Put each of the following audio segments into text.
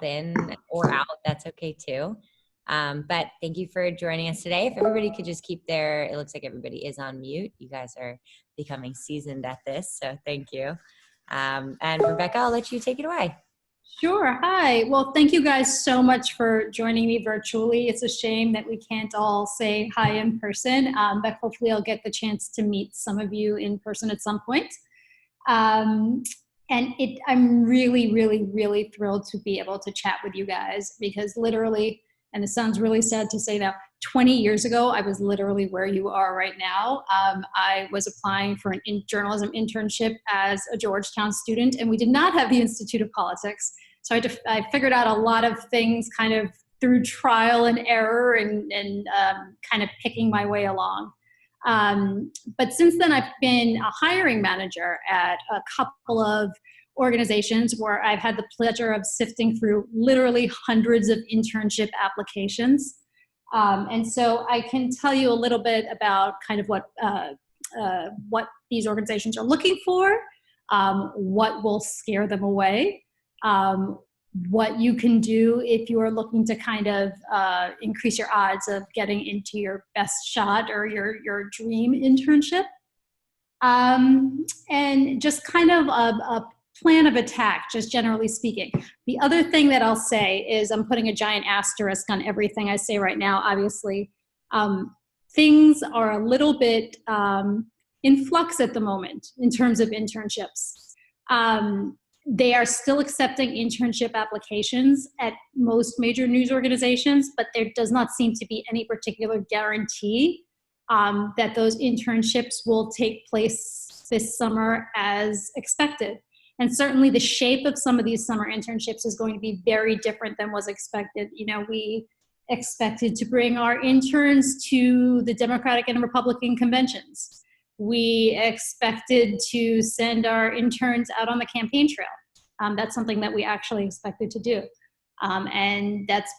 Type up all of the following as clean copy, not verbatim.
in or out, that's okay too. But thank you for joining us today. If everybody could just keep it looks like everybody is on mute. You guys are becoming seasoned at this, so thank you. And Rebecca, I'll let you take it away. Sure. Hi. Well, thank you guys so much for joining me virtually. It's a shame that we can't all say hi in person, but hopefully I'll get the chance to meet some of you in person at some point. I'm really, really, really thrilled to be able to chat with you guys, because literally, and it sounds really sad to say now, 20 years ago, I was literally where you are right now. I was applying for an journalism internship as a Georgetown student, and we did not have the Institute of Politics. So I figured out a lot of things kind of through trial and error and kind of picking my way along. But since then, I've been a hiring manager at a couple of organizations where I've had the pleasure of sifting through literally hundreds of internship applications. And so I can tell you a little bit about kind of what these organizations are looking for, what will scare them away, what you can do if you are looking to kind of increase your odds of getting into your best shot or your dream internship, and just kind of a plan of attack, just generally speaking. The other thing that I'll say is I'm putting a giant asterisk on everything I say right now, obviously. Things are a little bit in flux at the moment in terms of internships. They are still accepting internship applications at most major news organizations, but there does not seem to be any particular guarantee that those internships will take place this summer as expected. And certainly the shape of some of these summer internships is going to be very different than was expected. You know, we expected to bring our interns to the Democratic and Republican conventions. We expected to send our interns out on the campaign trail. That's something that we actually expected to do. And that's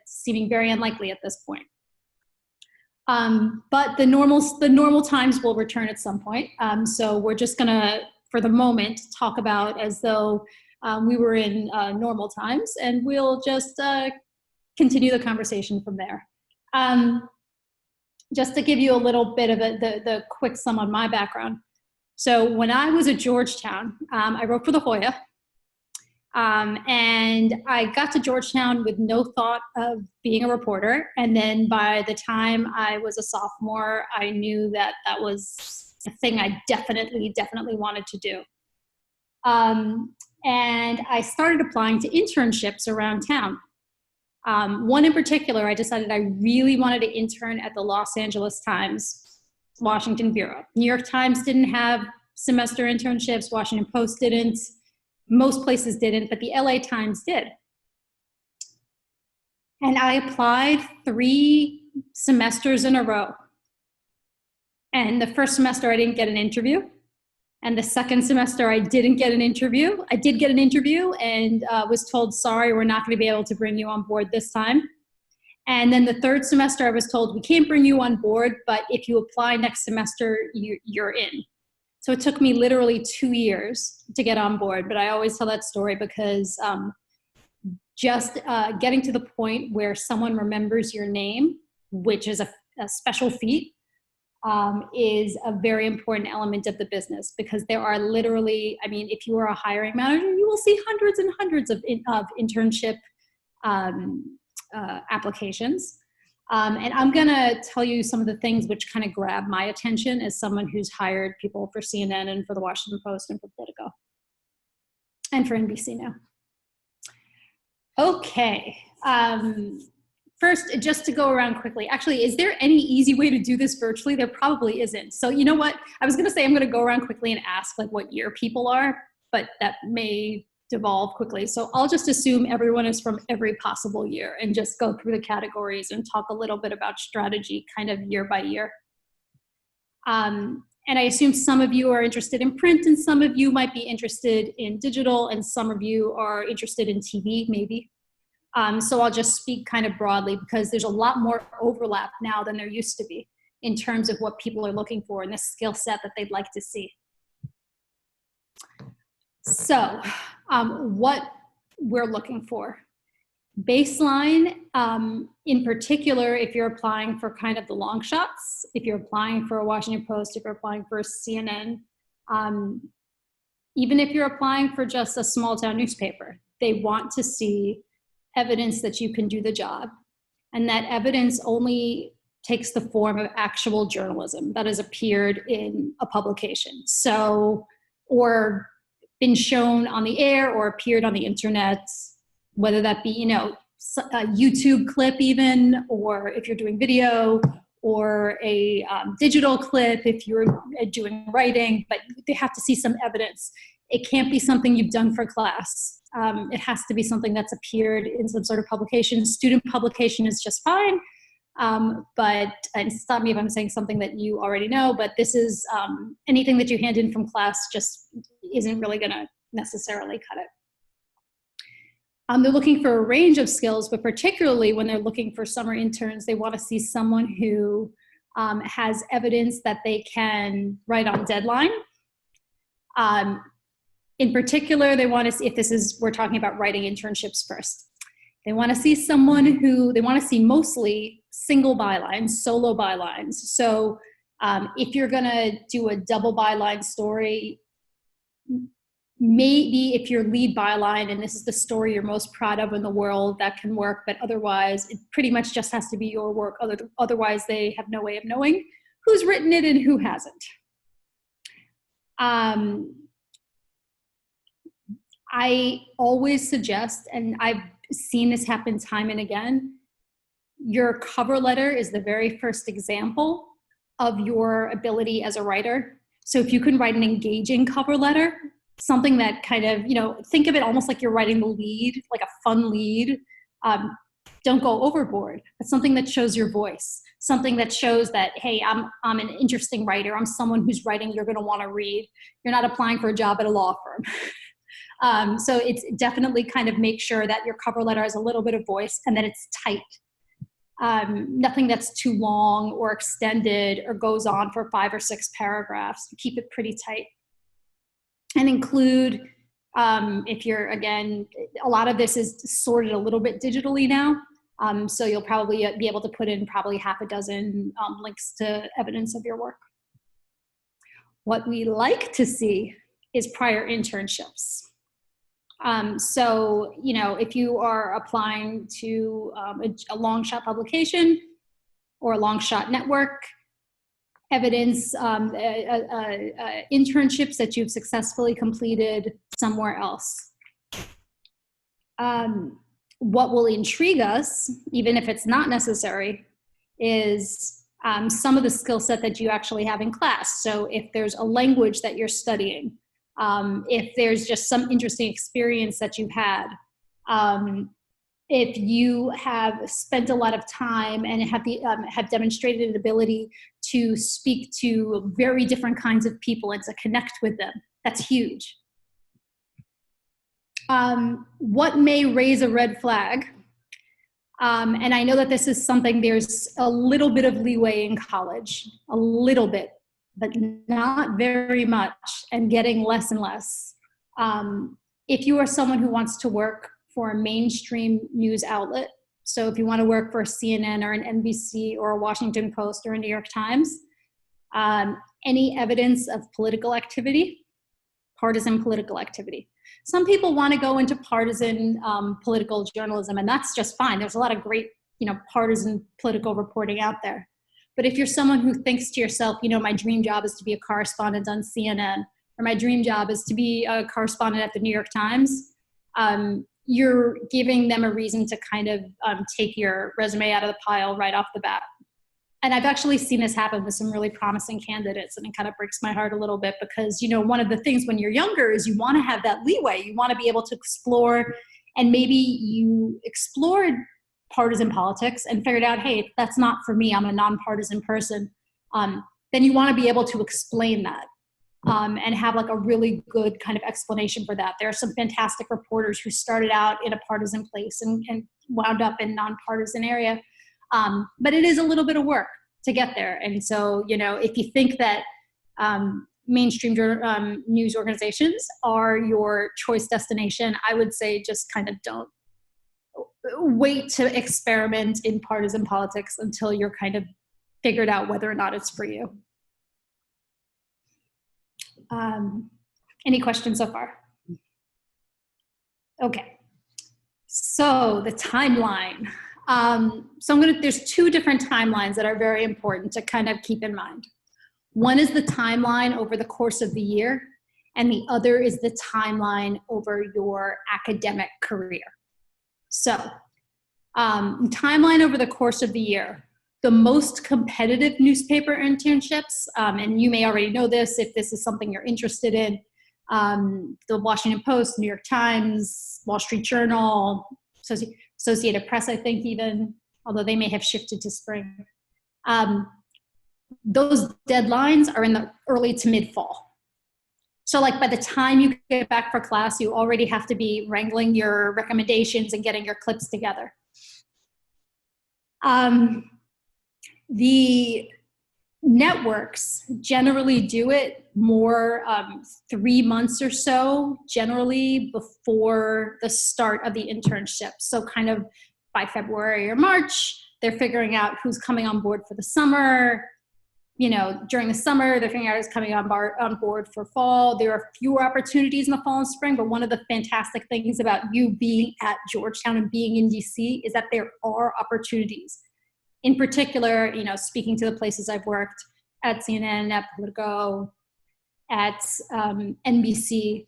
seeming very unlikely at this point. But the normal times will return at some point. So we're just gonna, for the moment, talk about as though we were in normal times, and we'll just continue the conversation from there. Just to give you a little bit of the quick sum on my background. So when I was at Georgetown, I wrote for the Hoya, and I got to Georgetown with no thought of being a reporter. And then by the time I was a sophomore, I knew that that was a thing I definitely wanted to do. And I started applying to internships around town. One in particular, I decided I really wanted to intern at the Los Angeles Times Washington Bureau. New York Times didn't have semester internships, Washington Post didn't, most places didn't, but the LA Times did. And I applied 3 semesters in a row. And the first semester I didn't get an interview. And the second semester I didn't get an interview. I did get an interview and was told, sorry, we're not gonna be able to bring you on board this time. And then the third semester I was told, we can't bring you on board, but if you apply next semester, you're in. So it took me literally 2 years to get on board, but I always tell that story because just getting to the point where someone remembers your name, which is a special feat, is a very important element of the business, because there are literally, I mean, if you are a hiring manager, you will see hundreds and hundreds of internship applications. And I'm gonna tell you some of the things which kind of grab my attention as someone who's hired people for CNN and for the Washington Post and for Politico and for NBC now. Okay, first, just to go around quickly, actually, is there any easy way to do this virtually? There probably isn't. So you know what? I was gonna say I'm gonna go around quickly and ask like what year people are, but that may devolve quickly. So I'll just assume everyone is from every possible year and just go through the categories and talk a little bit about strategy kind of year by year. And I assume some of you are interested in print and some of you might be interested in digital and some of you are interested in TV maybe. So I'll just speak kind of broadly because there's a lot more overlap now than there used to be in terms of what people are looking for and the skill set that they'd like to see. So what we're looking for. Baseline, in particular, if you're applying for kind of the long shots, if you're applying for a Washington Post, if you're applying for a CNN, even if you're applying for just a small town newspaper, they want to see evidence that you can do the job. And that evidence only takes the form of actual journalism that has appeared in a publication. So, or been shown on the air or appeared on the internet, whether that be, you know, a YouTube clip even, or if you're doing video, or a digital clip if you're doing writing, but they have to see some evidence. It can't be something you've done for class. It has to be something that's appeared in some sort of publication. Student publication is just fine, but, and stop me if I'm saying something that you already know, but this is anything that you hand in from class just isn't really gonna necessarily cut it. They're looking for a range of skills, but particularly when they're looking for summer interns, they want to see someone who has evidence that they can write on deadline. In particular, they want to see, if this is, we're talking about writing internships first. They want to see someone who, they want to see mostly single bylines, solo bylines. So if you're going to do a double byline story, maybe if your lead byline and this is the story you're most proud of in the world, that can work, but otherwise it pretty much just has to be your work. Otherwise they have no way of knowing who's written it and who hasn't. I always suggest, and I've seen this happen time and again, your cover letter is the very first example of your ability as a writer. So if you can write an engaging cover letter, something that kind of, you know, think of it almost like you're writing the lead, like a fun lead. Don't go overboard, but something that shows your voice, something that shows that, hey, I'm an interesting writer. I'm someone who's writing you're going to want to read. You're not applying for a job at a law firm. So it's definitely kind of make sure that your cover letter has a little bit of voice and that it's tight. Nothing that's too long or extended or goes on for 5 or 6 paragraphs. Keep it pretty tight. And include, if you're, again, a lot of this is sorted a little bit digitally now. So you'll probably be able to put in probably 6 links to evidence of your work. What we like to see is prior internships. So, you know, if you are applying to a long shot publication or a long shot network, evidence, internships that you've successfully completed somewhere else. What will intrigue us, even if it's not necessary, is some of the skill set that you actually have in class. So if there's a language that you're studying, if there's just some interesting experience that you've had, if you have spent a lot of time and have demonstrated an ability to speak to very different kinds of people and to connect with them, that's huge. What may raise a red flag, and I know that this is something, there's a little bit of leeway in college, a little bit, but not very much, and getting less and less. If you are someone who wants to work for a mainstream news outlet, so if you want to work for a CNN or an NBC or a Washington Post or a New York Times, any evidence of political activity, partisan political activity. Some people want to go into partisan political journalism, and that's just fine. There's a lot of great, you know, partisan political reporting out there. But if you're someone who thinks to yourself, you know, my dream job is to be a correspondent on CNN, or my dream job is to be a correspondent at the New York Times, you're giving them a reason to kind of take your resume out of the pile right off the bat. And I've actually seen this happen with some really promising candidates, and it kind of breaks my heart a little bit because, you know, one of the things when you're younger is you want to have that leeway. You want to be able to explore, and maybe you explored partisan politics and figured out, hey, that's not for me, I'm a nonpartisan person. Then you want to be able to explain that. And have like a really good kind of explanation for that. There are some fantastic reporters who started out in a partisan place and wound up in nonpartisan area. But it is a little bit of work to get there. And so, you know, if you think that mainstream news organizations are your choice destination. I would say just kind of don't wait to experiment in partisan politics until you're kind of figured out whether or not it's for you. Any questions so far? Okay. So the timeline. There's two different timelines that are very important to kind of keep in mind. One is the timeline over the course of the year, and the other is the timeline over your academic career. So, timeline over the course of the year. The most competitive newspaper internships, and you may already know this if this is something you're interested in, the Washington Post, New York Times, Wall Street Journal, Associated Press, I think even, although they may have shifted to spring. Those deadlines are in the early to mid-fall. So like by the time you get back for class, you already have to be wrangling your recommendations and getting your clips together. The networks generally do it more 3 months or so, generally before the start of the internship. So kind of by February or March, they're figuring out who's coming on board for the summer. You know, during the summer, they're figuring out who's coming on board for fall. There are fewer opportunities in the fall and spring, but one of the fantastic things about you being at Georgetown and being in DC is that there are opportunities. In particular, you know, speaking to the places I've worked at CNN, at Politico, at NBC,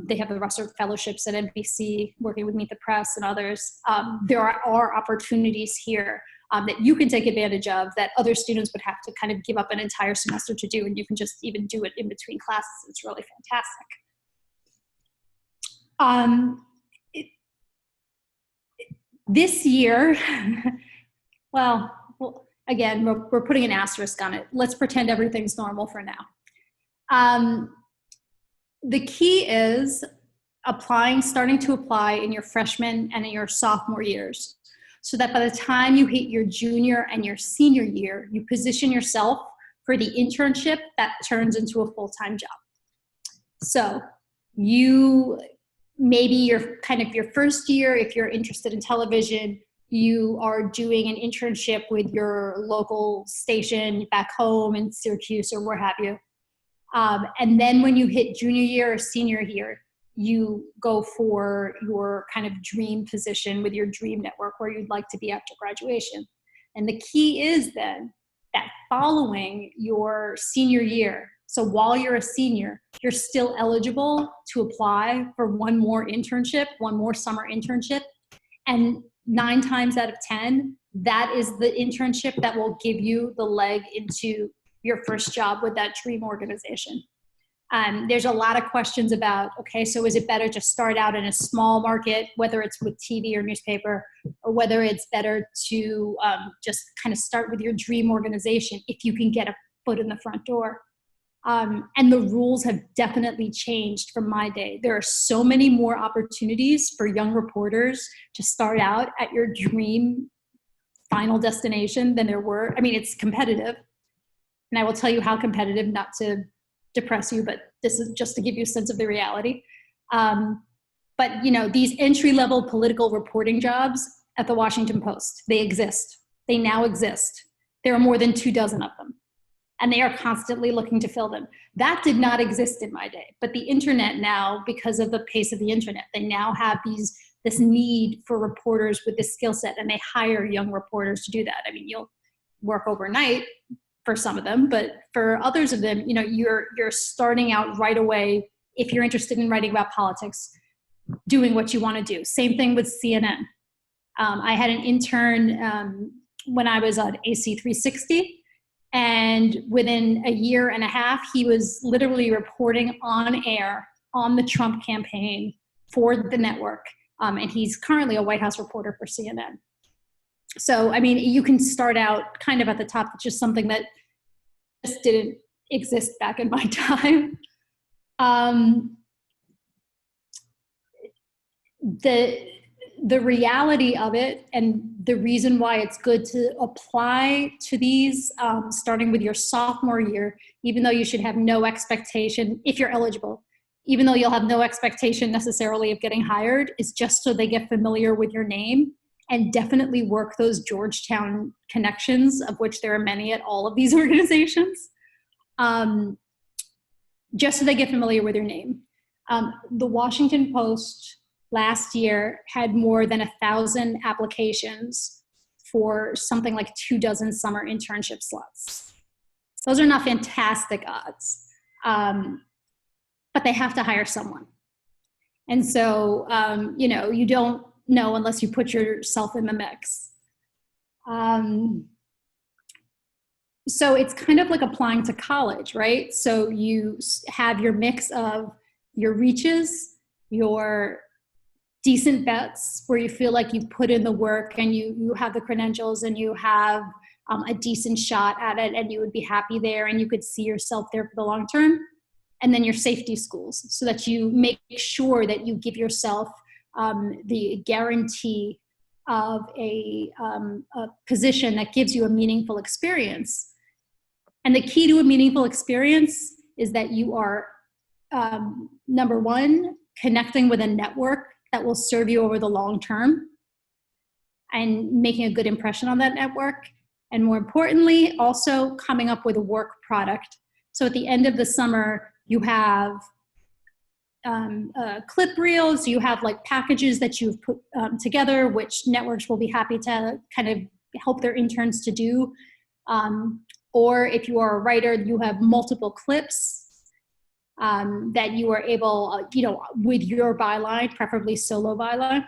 they have the Russell Fellowships at NBC, working with Meet the Press and others. There are opportunities here that you can take advantage of that other students would have to kind of give up an entire semester to do, and you can just even do it in between classes. It's really fantastic. This year, well, again, we're putting an asterisk on it. Let's pretend everything's normal for now. The key is starting to apply in your freshman and in your sophomore years, so that by the time you hit your junior and your senior year, you position yourself for the internship that turns into a full-time job. So maybe your first year, if you're interested in television, you are doing an internship with your local station back home in Syracuse or where have you. And then when you hit junior year or senior year, you go for your kind of dream position with your dream network where you'd like to be after graduation. And the key is then that following your senior year, so while you're a senior, you're still eligible to apply for one more internship, one more summer internship. And 9 times out of 10, that is the internship that will give you the leg into your first job with that dream organization. There's a lot of questions about, okay, so is it better to start out in a small market, whether it's with TV or newspaper, or whether it's better to just kind of start with your dream organization if you can get a foot in the front door? And the rules have definitely changed from my day. There are so many more opportunities for young reporters to start out at your dream final destination than there were. I mean, it's competitive. And I will tell you how competitive, not to depress you, but this is just to give you a sense of the reality. But, you know, these entry-level political reporting jobs at the Washington Post, they exist. They now exist. There are more than 24 of them. And they are constantly looking to fill them. That did not exist in my day. But the internet now, because of the pace of the internet, they now have this need for reporters with this skill set, and they hire young reporters to do that. I mean, you'll work overnight for some of them, but for others of them, you know, you're starting out right away if you're interested in writing about politics, doing what you want to do. Same thing with CNN. I had an intern when I was on AC 360. And within a year and a half, he was literally reporting on air on the Trump campaign for the network. And he's currently a White House reporter for CNN. So, I mean, you can start out kind of at the top, which is something that just didn't exist back in my time. the reality of it, and the reason why it's good to apply to these starting with your sophomore year, even though you should have no expectation, if you're eligible, even though you'll have no expectation necessarily of getting hired, is just so they get familiar with your name, and definitely work those Georgetown connections, of which there are many at all of these organizations, just so they get familiar with your name. The Washington Post last year had more than 1,000 applications for something like 24 summer internship slots. Those are not fantastic odds, but they have to hire someone. And so, you know, you don't know unless you put yourself in the mix. So it's kind of like applying to college, right? So you have your mix of your reaches, your decent bets where you feel like you've put in the work and you have the credentials and you have a decent shot at it and you would be happy there and you could see yourself there for the long term. And then your safety schools, so that you make sure that you give yourself the guarantee of a position that gives you a meaningful experience. And the key to a meaningful experience is that you are, number one, connecting with a network that will serve you over the long term and making a good impression on that network. And more importantly, also coming up with a work product. So at the end of the summer, you have clip reels, you have like packages that you've put together, which networks will be happy to kind of help their interns to do. Or if you are a writer, you have multiple clips that you are able, you know, with your byline, preferably solo byline.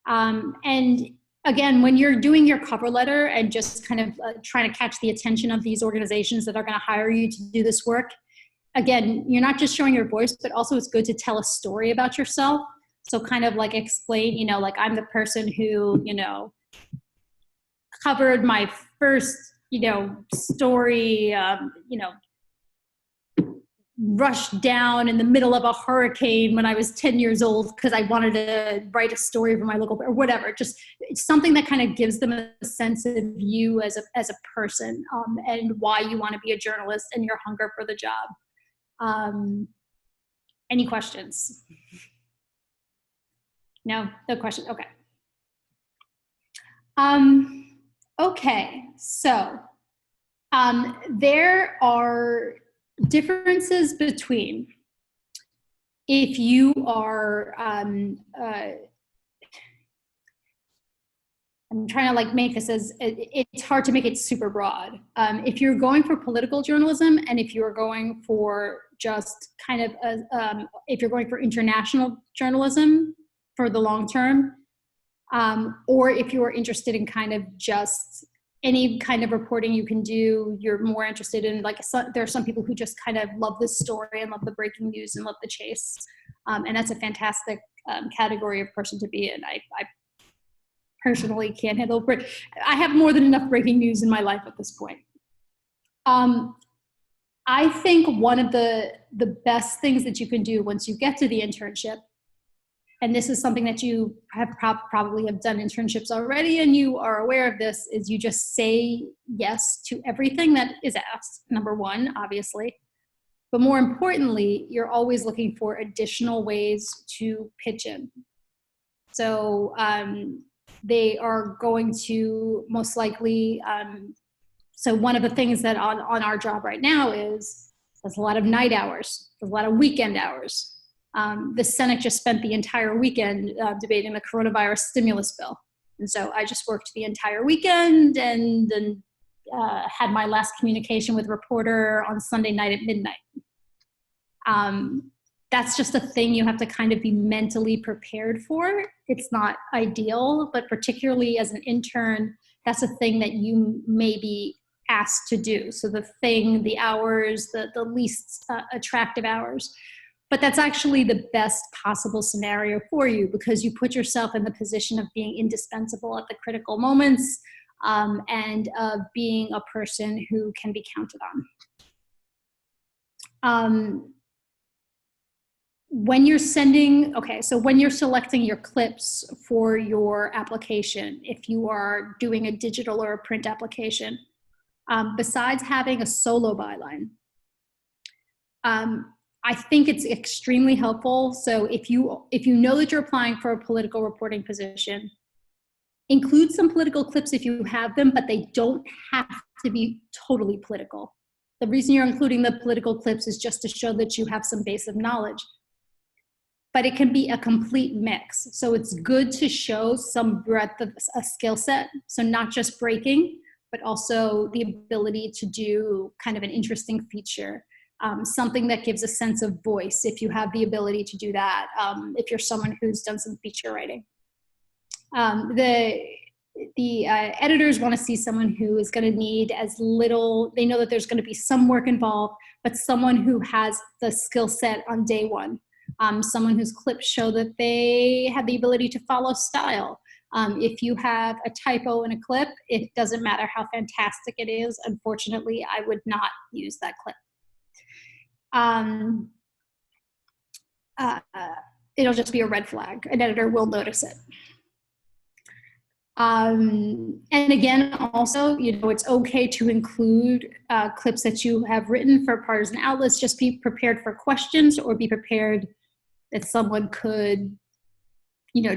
And again, when you're doing your cover letter and just kind of trying to catch the attention of these organizations that are going to hire you to do this work, again, you're not just showing your voice, but also it's good to tell a story about yourself. So kind of like explain, you know, like I'm the person who, you know, covered my first, you know, story, you know, rushed down in the middle of a hurricane when I was 10 years old because I wanted to write a story for my local, or whatever. Just it's something that kind of gives them a sense of you as a person, and why you want to be a journalist and your hunger for the job. Any questions? No question. Okay. Okay, so there are differences between if you are, I'm trying to like make this as, it's hard to make it super broad. If you're going for political journalism and if you're going for just kind of, if you're going for international journalism for the long term, or if you're interested in kind of just any kind of reporting you can do, you're more interested in like, there are some people who just kind of love this story and love the breaking news and love the chase. And that's a fantastic category of person to be in. I personally can't handle, I have more than enough breaking news in my life at this point. I think one of the best things that you can do once you get to the internship, and this is something that you have probably have done internships already and you are aware of this, is you just say yes to everything that is asked, number one, obviously. But more importantly, you're always looking for additional ways to pitch in. So they are going to most likely, so one of the things that on our job right now is there's a lot of night hours, there's a lot of weekend hours. The Senate just spent the entire weekend debating the coronavirus stimulus bill. And so I just worked the entire weekend and then had my last communication with a reporter on Sunday night at midnight. That's just a thing you have to kind of be mentally prepared for. It's not ideal, but particularly as an intern, that's a thing that you may be asked to do. So the hours, the least attractive hours. But that's actually the best possible scenario for you because you put yourself in the position of being indispensable at the critical moments and of being a person who can be counted on. when you're sending, okay, so when you're selecting your clips for your application, if you are doing a digital or a print application, besides having a solo byline, I think it's extremely helpful. So if you know that you're applying for a political reporting position, include some political clips if you have them, but they don't have to be totally political. The reason you're including the political clips is just to show that you have some base of knowledge. But it can be a complete mix. So it's good to show some breadth of a skill set. So not just breaking, but also the ability to do kind of an interesting feature. Something that gives a sense of voice, if you have the ability to do that, if you're someone who's done some feature writing. The editors want to see someone who is going to need as little, they know that there's going to be some work involved, but someone who has the skill set on day one. Someone whose clips show that they have the ability to follow style. If you have a typo in a clip, it doesn't matter how fantastic it is. Unfortunately, I would not use that clip. It'll just be a red flag. An editor will notice it. And again, also, it's okay to include clips that you have written for partisan outlets. Just be prepared for questions, or be prepared that someone could,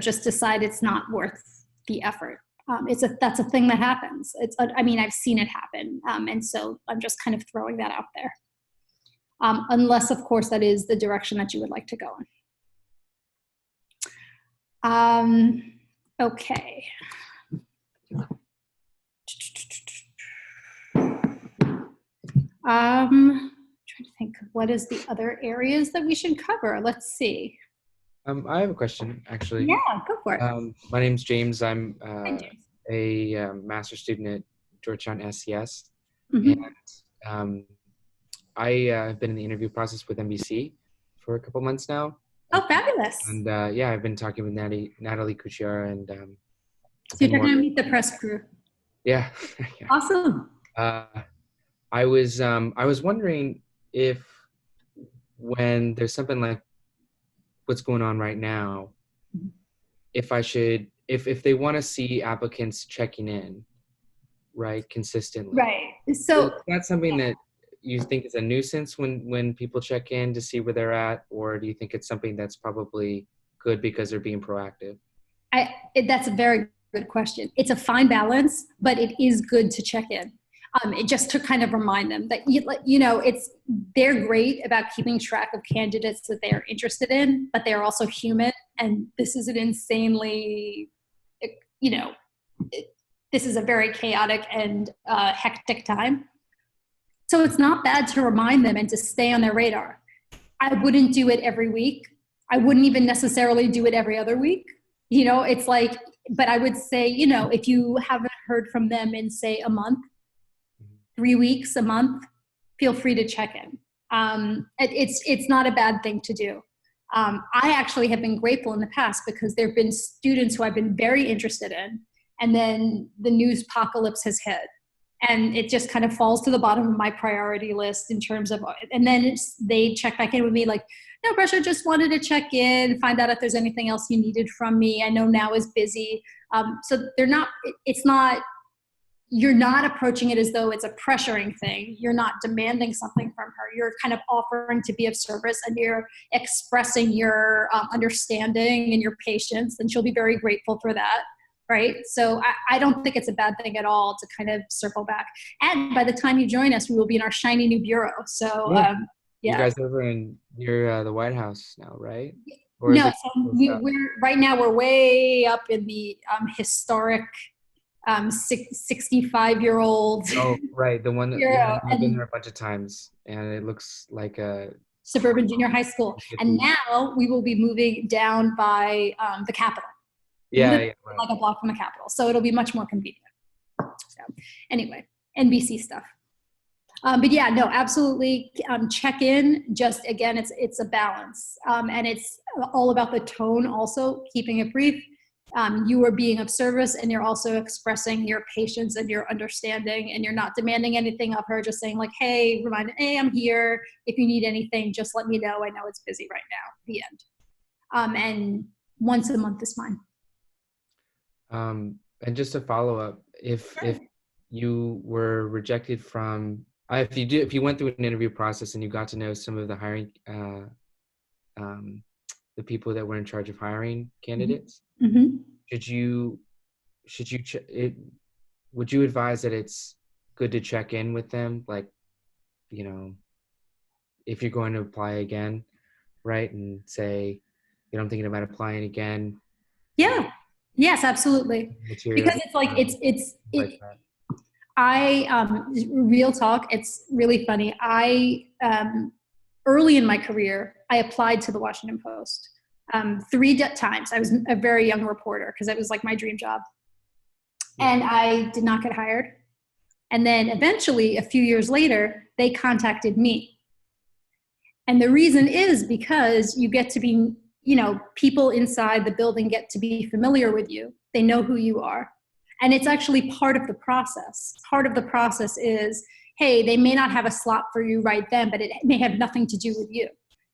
just decide it's not worth the effort. That's a thing that happens. I've seen it happen. And so I'm just kind of throwing that out there. Unless, of course, that is the direction that you would like to go in. Okay. Trying to think, what is the other areas that we should cover? Let's see. I have a question, actually. Yeah, go for it. My name's James. I'm Hi, James. a master's student at Georgetown SCS. Mm-hmm. And I have been in the interview process with NBC for a couple months now. Oh, fabulous. And yeah, I've been talking with Natalie Kuchiara and so you're going to meet the press crew. Yeah. Yeah. Awesome. I was wondering if, when there's something like what's going on right now, if they want to see applicants checking in, right, consistently. Right. So that's something that you think is a nuisance when people check in to see where they're at, or do you think it's something that's probably good because they're being proactive? That's a very good question. It's a fine balance, but it is good to check in. It just to kind of remind them that they're great about keeping track of candidates that they are interested in, but they are also human, and this is an insanely, this is a very chaotic and hectic time. So it's not bad to remind them and to stay on their radar. I wouldn't do it every week. I wouldn't even necessarily do it every other week. It's like, but I would say, if you haven't heard from them in, say, a month, 3 weeks, a month, feel free to check in. It's not a bad thing to do. I actually have been grateful in the past because there have been students who I've been very interested in, and then the news apocalypse has hit. And it just kind of falls to the bottom of my priority list in terms of, and then they check back in with me like, no pressure, just wanted to check in, find out if there's anything else you needed from me. I know now is busy. So you're not approaching it as though it's a pressuring thing. You're not demanding something from her. You're kind of offering to be of service, and you're expressing your understanding and your patience, and she'll be very grateful for that. Right? So I don't think it's a bad thing at all to kind of circle back. And by the time you join us, we will be in our shiny new bureau. So, yeah. You guys are over near the White House now, right? Or no, so we're way up in the historic 65-year-old. Oh, right. The one that I've been there a bunch of times, and it looks like a suburban junior high school. And now we will be moving down by the Capitol. Yeah, right. Like a block from the Capitol. So it'll be much more convenient. So anyway, NBC stuff. But yeah, no, absolutely. Check in. Just again, it's a balance. And it's all about the tone also, keeping it brief. you are being of service, and you're also expressing your patience and your understanding, and you're not demanding anything of her, just saying like, hey, I'm here. If you need anything, just let me know. I know it's busy right now. The end. And once a month is fine. And just to follow up, if you were rejected from, if you went through an interview process and you got to know some of the hiring, the people that were in charge of hiring candidates, Mm-hmm. would you advise that it's good to check in with them, like, if you're going to apply again, right, and say, I'm thinking about applying again? Yeah. Yes, absolutely. Material, Because it's like real talk, it's really funny. Early in my career, I applied to the Washington Post 3 times. I was a very young reporter because it was like my dream job. And I did not get hired. And then eventually, a few years later, they contacted me. And the reason is because you get to be, people inside the building get to be familiar with you. They know who you are. And it's actually part of the process. Part of the process is, hey, they may not have a slot for you right then, but it may have nothing to do with you.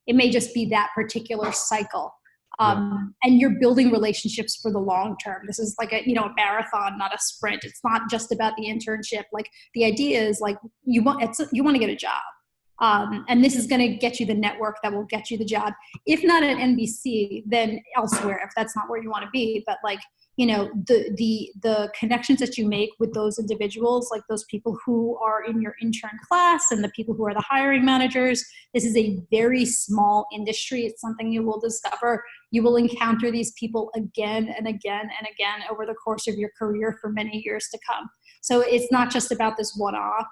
It may just be that particular cycle. And you're building relationships for the long term. This is like a marathon, not a sprint. It's not just about the internship. Like the idea is like, you want to get a job. And this is going to get you the network that will get you the job. If not at NBC, then elsewhere, if that's not where you want to be. But like, the connections that you make with those individuals, like those people who are in your intern class and the people who are the hiring managers, this is a very small industry. It's something you will discover. You will encounter these people again and again and again over the course of your career for many years to come. So it's not just about this one-off.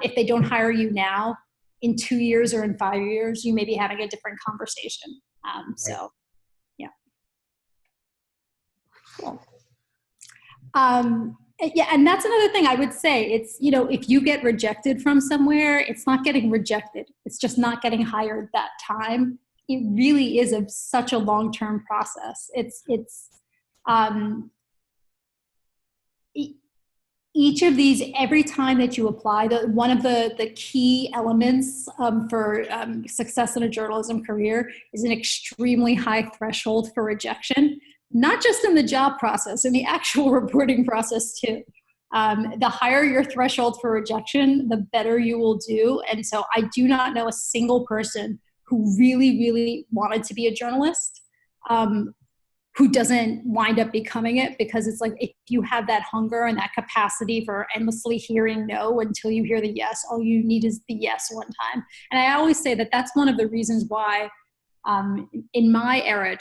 If they don't hire you now, in 2 years or in 5 years, you may be having a different conversation. So, yeah. Cool. Yeah, and that's another thing I would say. It's, if you get rejected from somewhere, it's not getting rejected. It's just not getting hired that time. It really is such a long-term process. Each of these, every time that you apply, one of the key elements for success in a journalism career is an extremely high threshold for rejection, not just in the job process, in the actual reporting process too. The higher your threshold for rejection, the better you will do. And so I do not know a single person who really, really wanted to be a journalist who doesn't wind up becoming it, because it's like, if you have that hunger and that capacity for endlessly hearing no until you hear the yes, all you need is the yes one time. And I always say that that's one of the reasons why in my era at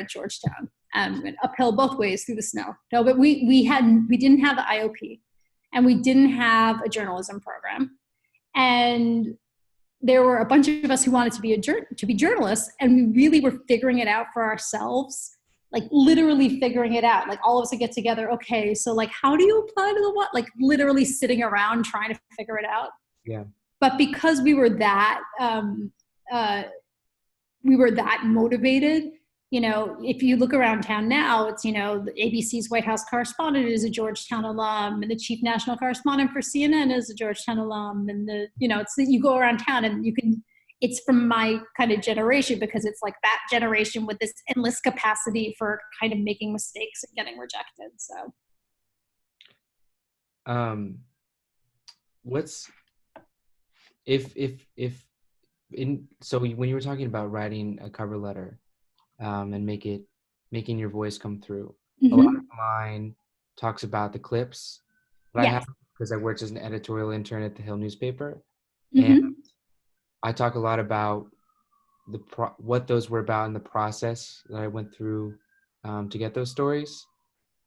Georgetown, uphill both ways through the snow. No, but we didn't have the IOP, and we didn't have a journalism program. And there were a bunch of us who wanted to be journalists, and we really were figuring it out for ourselves, like literally figuring it out. Like all of us would get together. Okay, so like, how do you apply to the what? Like literally sitting around trying to figure it out. Yeah. But because we were that motivated, if you look around town now, it's, the ABC's White House correspondent is a Georgetown alum, and the chief national correspondent for CNN is a Georgetown alum. And you go around town and it's from my kind of generation, because it's like that generation with this endless capacity for kind of making mistakes and getting rejected. So. So when you were talking about writing a cover letter, and making your voice come through, a lot of mine talks about the clips that I have, because I worked as an editorial intern at the Hill newspaper, and I talk a lot about what those were about in the process that I went through to get those stories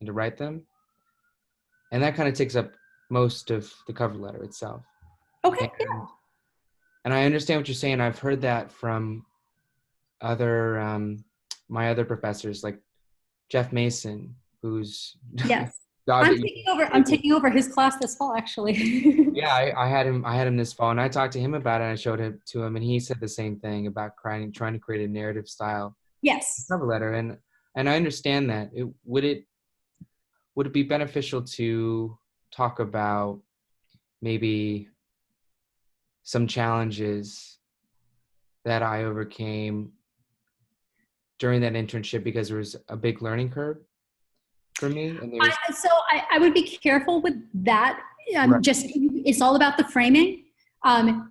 and to write them, and that kind of takes up most of the cover letter itself. Okay. And I understand what you're saying. I've heard that from other my other professors, like Jeff Mason, who's I'm taking over his class this fall, actually. Yeah, I had him this fall, and I talked to him about it, and I showed it to him, and he said the same thing about trying to create a narrative style cover letter. And And I understand that. Would it be beneficial to talk about maybe some challenges that I overcame during that internship, because there was a big learning curve for me? And there was I would be careful with that. Right. Just it's all about the framing. A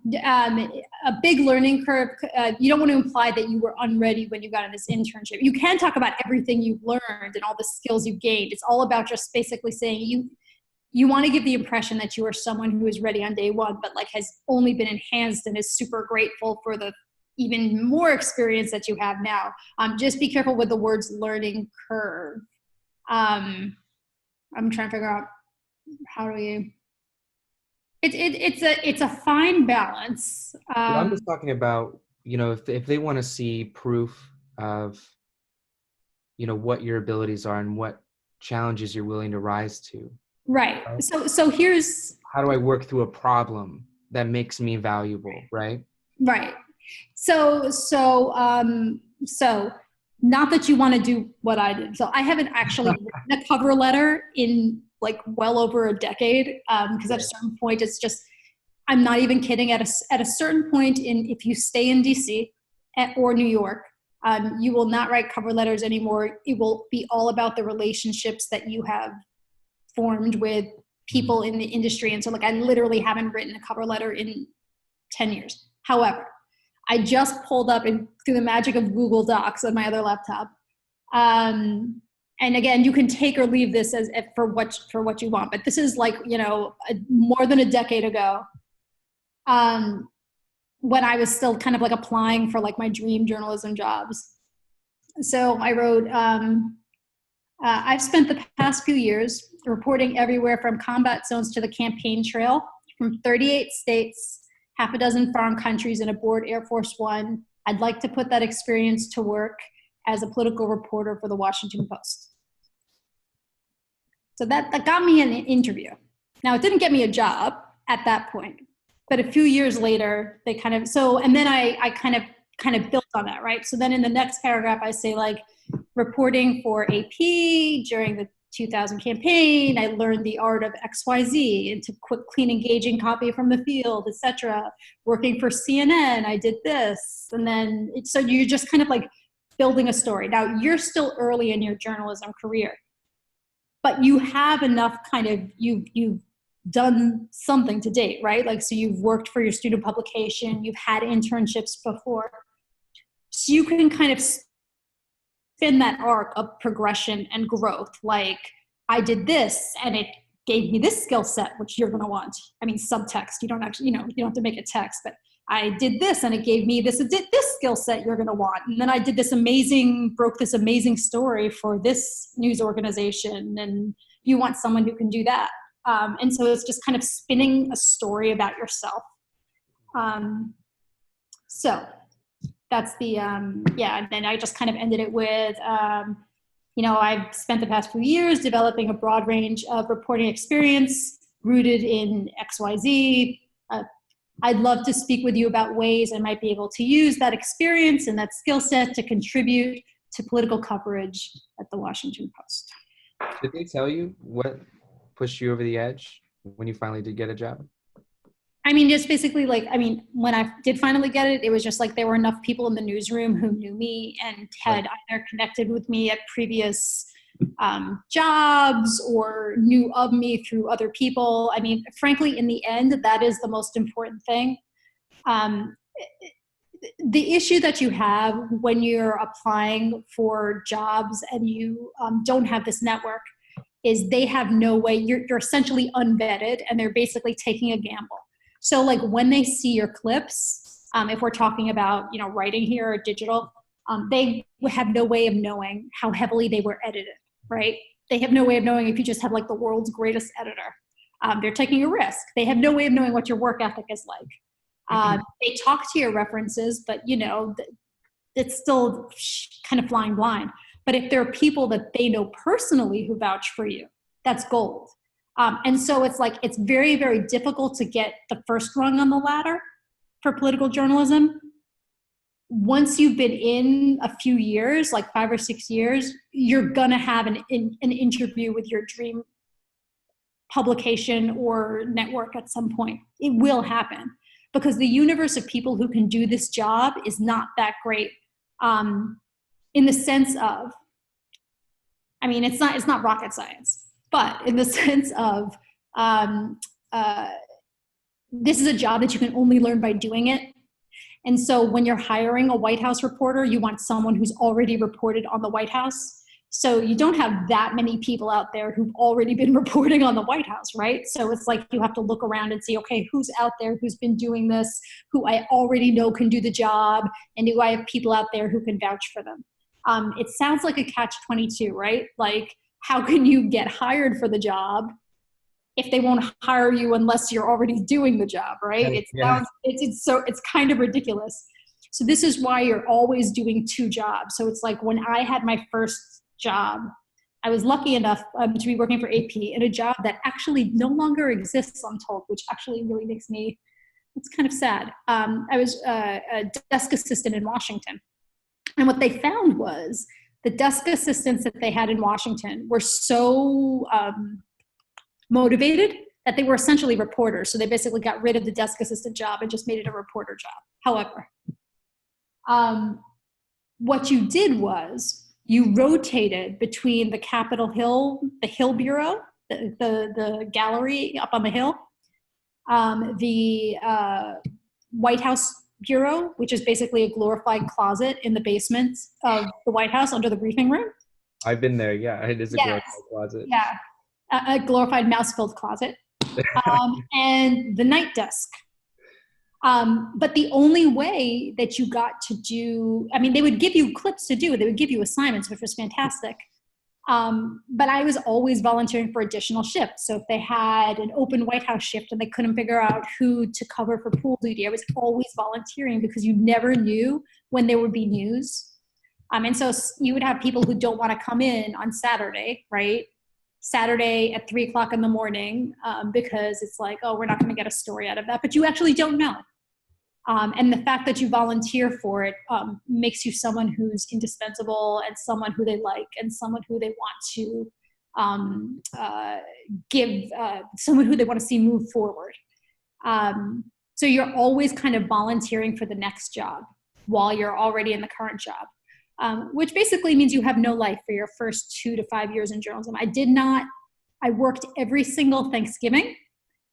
big learning curve. You don't want to imply that you were unready when you got in this internship. You can talk about everything you've learned and all the skills you gained. It's all about just basically saying you want to give the impression that you are someone who is ready on day one, but like has only been enhanced and is super grateful for the even more experience that you have now. Just be careful with the words learning curve. I'm trying to figure out how do we. It's a fine balance. Well, I'm just talking about, if they want to see proof of, what your abilities are and what challenges you're willing to rise to. Right. So here's. How do I work through a problem that makes me valuable, right? Right. So not that you want to do what I did. So I haven't actually written a cover letter in like well over a decade, because at a certain point, it's just, I'm not even kidding. At a certain point if you stay in DC or New York, you will not write cover letters anymore. It will be all about the relationships that you have formed with people in the industry. And so like, I literally haven't written a cover letter in 10 years. However, I just pulled up through the magic of Google Docs on my other laptop. And again, you can take or leave this as for what you want, but this is like, more than a decade ago, when I was still kind of like applying for like my dream journalism jobs. So I wrote, I've spent the past few years reporting everywhere from combat zones to the campaign trail, from 38 states, half a dozen foreign countries, and aboard Air Force One. I'd like to put that experience to work as a political reporter for the Washington Post. So that got me an interview. Now, it didn't get me a job at that point, but a few years later, they kind of, and then I kind of built on that, right? So then in the next paragraph, I say like, reporting for AP during the 2000 campaign, I learned the art of XYZ, and to quick, clean, engaging copy from the field, etc. Working for CNN, I did this. And then, so you're just kind of like building a story. Now, you're still early in your journalism career, but you have enough kind of, you've done something to date, right? Like, so you've worked for your student publication, you've had internships before. So you can kind of spin that arc of progression and growth. Like, I did this and it gave me this skill set, which you're going to want. I mean, subtext, you don't actually, you don't have to make a text, but I did this and it gave me this skill set you're going to want. And then I did broke this amazing story for this news organization, and you want someone who can do that. And so it's just kind of spinning a story about yourself. So that's the, and then I just kind of ended it with, I've spent the past few years developing a broad range of reporting experience rooted in XYZ. I'd love to speak with you about ways I might be able to use that experience and that skill set to contribute to political coverage at the Washington Post. Did they tell you what pushed you over the edge when you finally did get a job? I mean, just basically when I did finally get it, it was just like there were enough people in the newsroom who knew me and had either connected with me at previous jobs or knew of me through other people. I mean, frankly, in the end, that is the most important thing. The issue that you have when you're applying for jobs and you don't have this network is they have no way, you're essentially unvetted, and they're basically taking a gamble. So like when they see your clips, if we're talking about, writing here or digital, they have no way of knowing how heavily they were edited, right? They have no way of knowing if you just have like the world's greatest editor. They're taking a risk. They have no way of knowing what your work ethic is like. They talk to your references, but it's still kind of flying blind. But if there are people that they know personally who vouch for you, that's gold. And so it's like, it's very, very difficult to get the first rung on the ladder for political journalism. once you've been in a few years, like 5 or 6 years, you're gonna have an interview with your dream publication or network at some point. It will happen because the universe of people who can do this job is not that great. In the sense of, I mean, it's not rocket science, but in the sense of, this is a job that you can only learn by doing it. And so when you're hiring a White House reporter, you want someone who's already reported on the White House. So you don't have that many people out there who've already been reporting on the White House, right? So it's like you have to look around and see, okay, who's out there, who's been doing this, who I already know can do the job, and do I have people out there who can vouch for them? It sounds like a catch-22, right? Like, how can you get hired for the job if they won't hire you unless you're already doing the job, right? It's kind of ridiculous. So this is why you're always doing 2 jobs. So it's like when I had my first job, I was lucky enough to be working for AP in a job that actually no longer exists, I'm told, which actually really makes me, it's kind of sad. I was a desk assistant in Washington. And what they found was the desk assistants that they had in Washington were so motivated that they were essentially reporters. So they basically got rid of the desk assistant job and just made it a reporter job. However, what you did was you rotated between the Capitol Hill, the Hill Bureau, the gallery up on the Hill, the White House Bureau, which is basically a glorified closet in the basement of the White House under the briefing room. I've been there. Yeah, it is a glorified closet. Yeah, a glorified mouse-filled closet, and the night desk. But the only way that you got to do, I mean, they would give you clips to do, they would give you assignments, which was fantastic. But I was always volunteering for additional shifts. So if they had an open White House shift and they couldn't figure out who to cover for pool duty, I was always volunteering because you never knew when there would be news. And so you would have people who don't want to come in on Saturday, right? Saturday at 3 o'clock in the morning, because it's like, oh, we're not going to get a story out of that, but you actually don't know. And the fact that you volunteer for it makes you someone who's indispensable and someone who they like and someone who they want to someone who they want to see move forward. So you're always kind of volunteering for the next job while you're already in the current job. Which basically means you have no life for your first 2 to 5 years in journalism. I worked every single Thanksgiving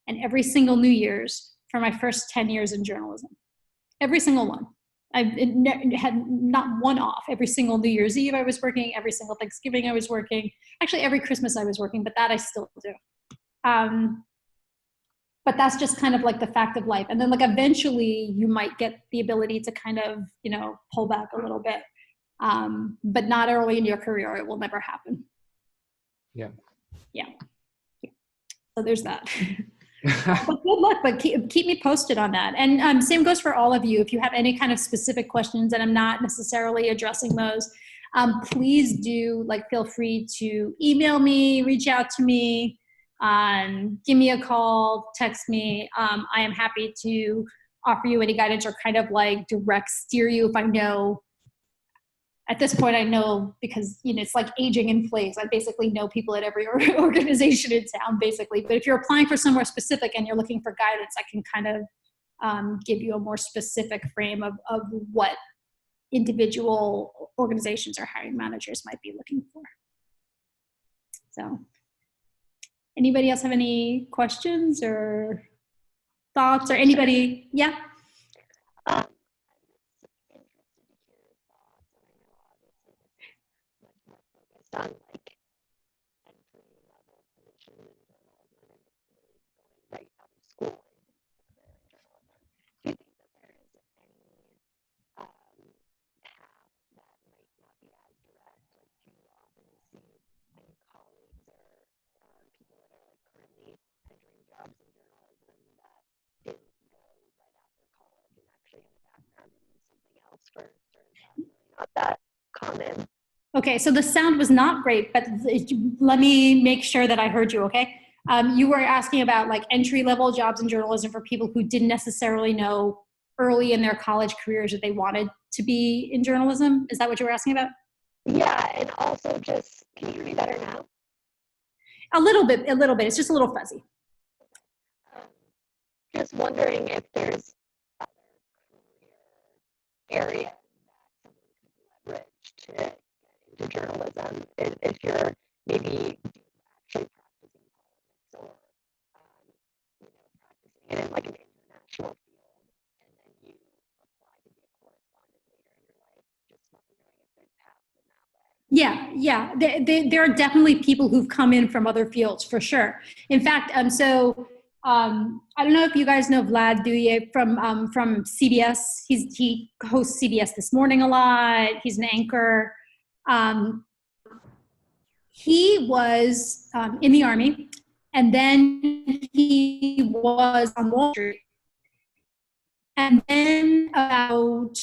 and every single New Year's for my first 10 years in journalism. Every single one. I had not one off. Every single New Year's Eve I was working, every single Thanksgiving I was working. Actually, every Christmas I was working, but that I still do. But that's just kind of like the fact of life. And then like eventually you might get the ability to kind of, pull back a little bit. But not early in your career. It will never happen. Yeah. So there's that. But good luck, but keep me posted on that. And same goes for all of you. If you have any kind of specific questions and I'm not necessarily addressing those, please do feel free to email me, reach out to me, give me a call, text me. I am happy to offer you any guidance or kind of direct steer you if I know. At this point, I know because, it's like aging in place. I basically know people at every organization in town, basically. But if you're applying for somewhere specific and you're looking for guidance, I can kind of give you a more specific frame of what individual organizations or hiring managers might be looking for. So anybody else have any questions or thoughts or anybody? Yeah? On entry level positions in journalism and really going right out of school into journalism. Do you think that there is any path that might not be as direct? Do you often see any colleagues or people that are currently entering jobs in journalism that didn't go right after college and actually had a background in something else for that's really not that common? Okay, so the sound was not great, but let me make sure that I heard you, okay? You were asking about entry-level jobs in journalism for people who didn't necessarily know early in their college careers that they wanted to be in journalism? Is that what you were asking about? Yeah, and also just, can you hear me better now? A little bit. It's just a little fuzzy. Just wondering if there's other career areas that someone could leverage to get into journalism. If you're maybe actually practicing politics or practicing it in like an international field, and then you apply to be a correspondent later in your life. Just wondering if there's paths in that way. Yeah. There are definitely people who've come in from other fields for sure. In fact, I don't know if you guys know Vlad Duye from CBS. He hosts CBS This Morning a lot. He's an anchor. He was in the Army, and then he was on Wall Street. And then about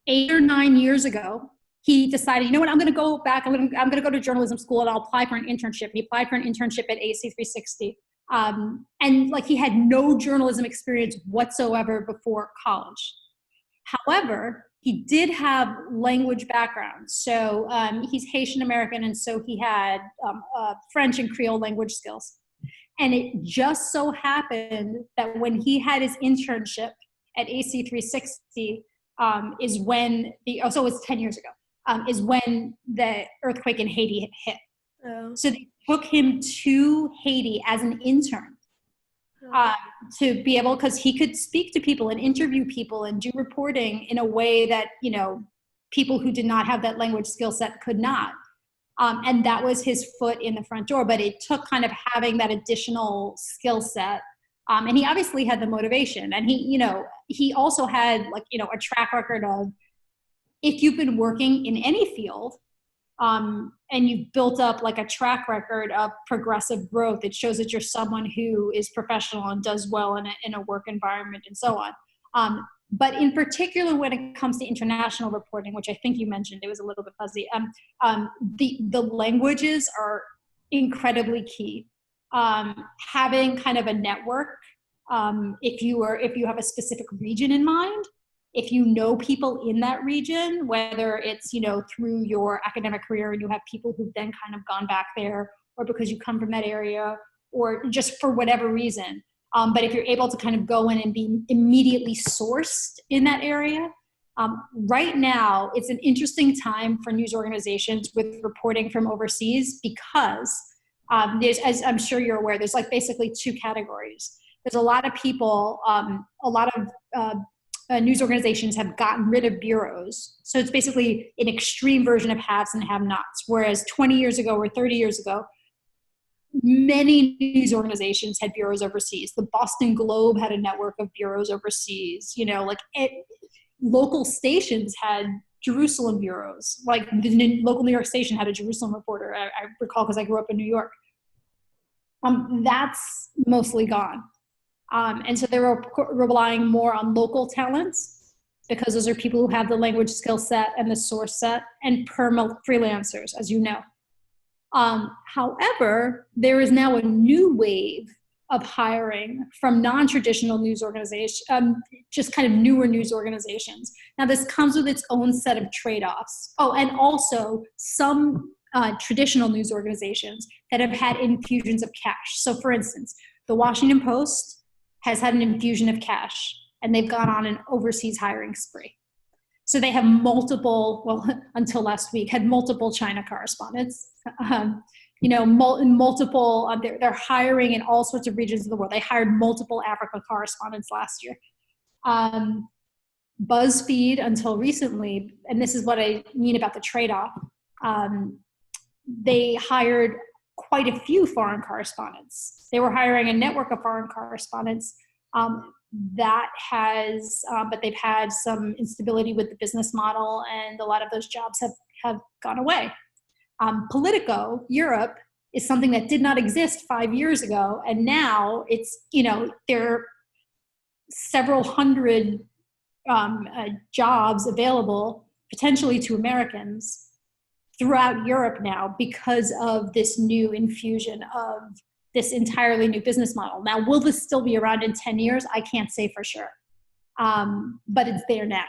8 or 9 years ago, he decided, you know what, I'm going to go back. I'm going to go to journalism school, and I'll apply for an internship. He applied for an internship at AC360. And like, he had no journalism experience whatsoever before college. However, he did have language background. So he's Haitian American, and so he had French and Creole language skills. And it just so happened that when he had his internship at AC360 is when so it was 10 years ago, is when the earthquake in Haiti hit. Oh. So they took him to Haiti as an intern to be able, because he could speak to people and interview people and do reporting in a way that, people who did not have that language skill set could not. And that was his foot in the front door, but it took kind of having that additional skill set. And he obviously had the motivation, and he also had a track record of, if you've been working in any field, and you've built up like a track record of progressive growth, it shows that you're someone who is professional and does well in a work environment and so on. But in particular, when it comes to international reporting, which I think you mentioned, it was a little bit fuzzy, the languages are incredibly key. Having kind of a network, if you have a specific region in mind, if you know people in that region, whether it's, through your academic career and you have people who've then kind of gone back there, or because you come from that area, or just for whatever reason. But if you're able to kind of go in and be immediately sourced in that area, right now it's an interesting time for news organizations with reporting from overseas, because there's, as I'm sure you're aware, there's like basically two categories. There's a lot of people, a lot of news organizations have gotten rid of bureaus. So it's basically an extreme version of haves and have-nots. Whereas 20 years ago or 30 years ago, many news organizations had bureaus overseas. The Boston Globe had a network of bureaus overseas. Local stations had Jerusalem bureaus. Like the local New York station had a Jerusalem reporter. I recall, because I grew up in New York. That's mostly gone. And so they're relying more on local talents, because those are people who have the language skill set and the source set, and freelancers, as you know. However, there is now a new wave of hiring from non-traditional news organizations, just kind of newer news organizations. Now, this comes with its own set of trade-offs. Oh, and also some traditional news organizations that have had infusions of cash. So, for instance, the Washington Post has had an infusion of cash, and they've gone on an overseas hiring spree. So they have until last week, had multiple China correspondents, multiple, they're hiring in all sorts of regions of the world. They hired multiple Africa correspondents last year. BuzzFeed, until recently, and this is what I mean about the trade-off, they hired quite a few foreign correspondents. They were hiring a network of foreign correspondents but they've had some instability with the business model, and a lot of those jobs have gone away. Politico, Europe, is something that did not exist 5 years ago, and now it's, there are several hundred jobs available potentially to Americans throughout Europe now, because of this new infusion of this entirely new business model. Now, will this still be around in 10 years? I can't say for sure, but it's there now.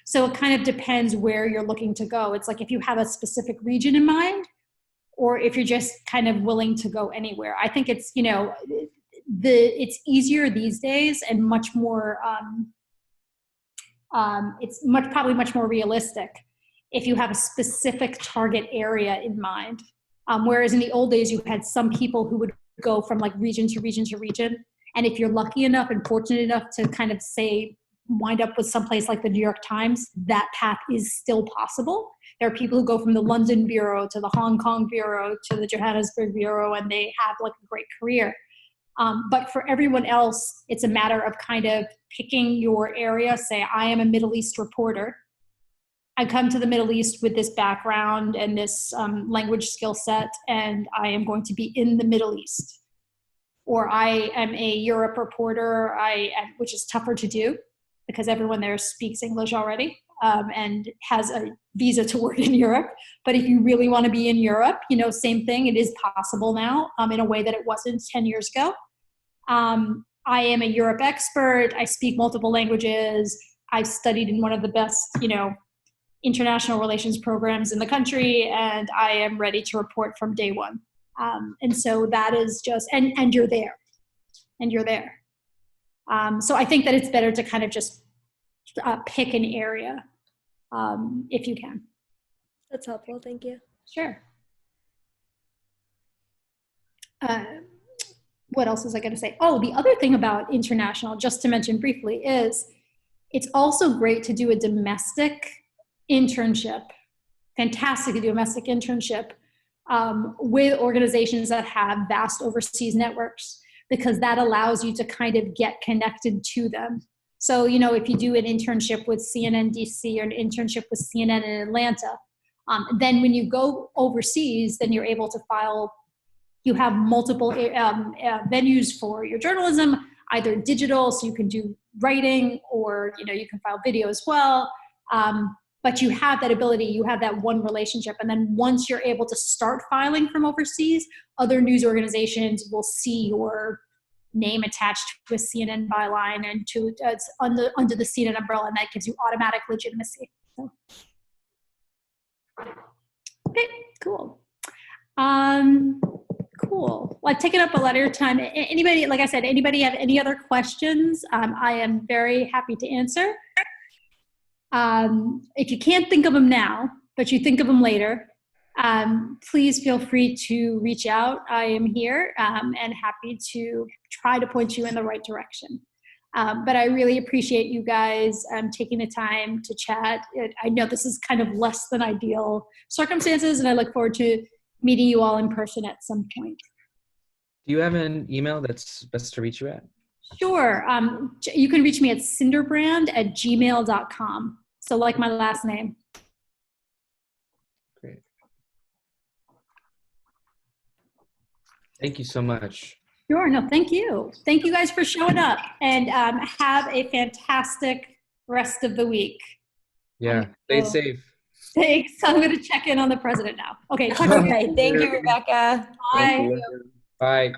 So it kind of depends where you're looking to go. It's like if you have a specific region in mind, or if you're just kind of willing to go anywhere. I think it's, it's easier these days and much more, probably much more realistic if you have a specific target area in mind. Whereas in the old days, you had some people who would go from like region to region to region. And if you're lucky enough and fortunate enough to kind of wind up with someplace like the New York Times, that path is still possible. There are people who go from the London bureau to the Hong Kong bureau to the Johannesburg bureau, and they have like a great career. But for everyone else, it's a matter of kind of picking your area. Say, I am a Middle East reporter. I come to the Middle East with this background and this language skill set, and I am going to be in the Middle East. Or I am a Europe reporter, which is tougher to do because everyone there speaks English already and has a visa to work in Europe. But if you really want to be in Europe, same thing. It is possible now in a way that it wasn't 10 years ago. I am a Europe expert. I speak multiple languages. I've studied in one of the best, international relations programs in the country, and I am ready to report from day one. And so that is just, and you're there. So I think that it's better to kind of just pick an area if you can. That's helpful. Thank you. Sure. What else was I going to say? Oh, the other thing about international, just to mention briefly, is it's also great to do a domestic internship. Fantastic to do a domestic internship with organizations that have vast overseas networks, because that allows you to kind of get connected to them. So, if you do an internship with CNN DC or an internship with CNN in Atlanta, then when you go overseas, then you're able to file, you have multiple venues for your journalism, either digital, so you can do writing, or, you can file video as well. But you have that ability, you have that one relationship. And then once you're able to start filing from overseas, other news organizations will see your name attached to a CNN byline and it's under the CNN umbrella, and that gives you automatic legitimacy. So. Okay, cool. Cool. Well, I've taken up a lot of your time. Anybody, like I said, anybody have any other questions? I am very happy to answer. If you can't think of them now, but you think of them later, please feel free to reach out. I am here and happy to try to point you in the right direction. But I really appreciate you guys taking the time to chat. I know this is kind of less than ideal circumstances, and I look forward to meeting you all in person at some point. Do you have an email that's best to reach you at? Sure. You can reach me at Sinderbrand@gmail.com. So like my last name. Great. Thank you so much. Sure. No, thank you. Thank you guys for showing up, and have a fantastic rest of the week. Yeah. Stay safe. Thanks. I'm going to check in on the president now. Okay. All right. Thank you, Rebecca. Bye. Bye.